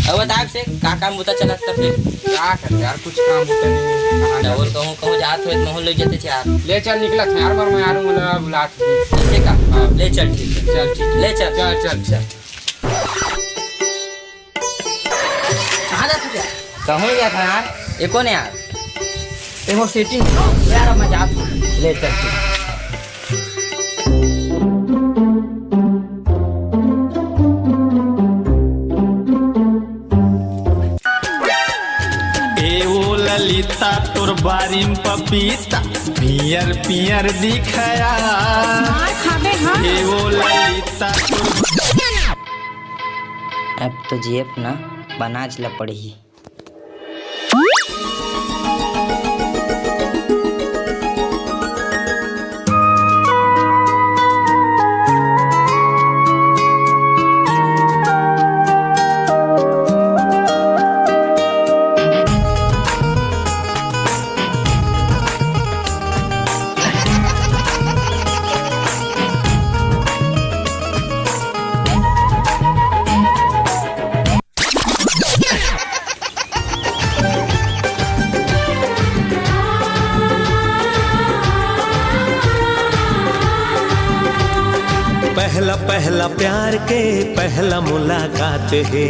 अब बता से का काम होता चला तब फिर क्या कर यार, कुछ काम होता नहीं है। और कहूँ जात हुए मोहन ले जाते थे यार। ले चल, निकला था यार, मैं यार बुला ऐसे का ले चल, ठीक है चल ठीक, ले चल चल चल चल। कहाँ जा तू? कहूँ गया था यार, ये कौन है यार? देखो सेटिंग यार, मैं जात हूँ, ले चल ठीक। ललिता तोर बारीम पपीता पियर पियर दिखया। वो ललिता अब तो जेब ना बनाज ला पड़ी। पहला पहला प्यार के पहला मुलाकात है।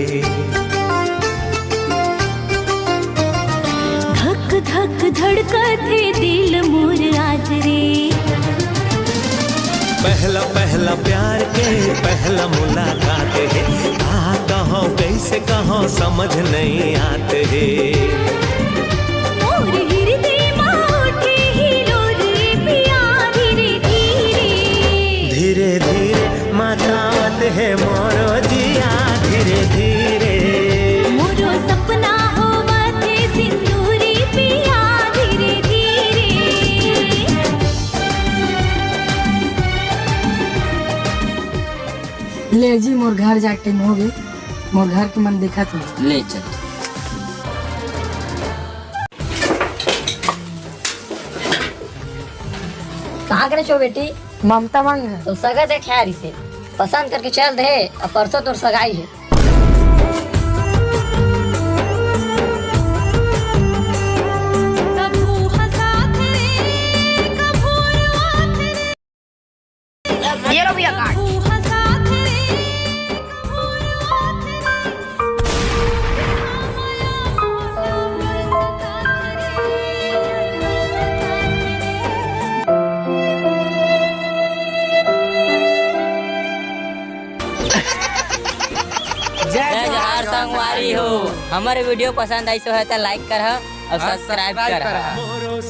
धक धक धड़कते दिल मोर आज रे। पहला पहला प्यार के पहला मुलाकात है। आ कहो कैसे कहो समझ नहीं आते है। मोर हृदय में उठे हिलोर पिया धीरे धीरे। धीरे धीरे मातावत है मोरो जिया धीरे धीरे। मोरो सपना होवते सिंदूरी पिया धीरे धीरे। ले जी मोर घर जाके हो गए, मोर घर के मन देखा था। ले चल कहाँ करे छो बेटी? ममता मांग है। तो सगा दे खैर इसे पसंद करके चल दे। अब परसों तो सगाई है। ये लो भैया कार्ड। जय जहार संगवारी हो। हमारे वीडियो पसंद आई तो है तो लाइक कर और सब्सक्राइब कर। मोरो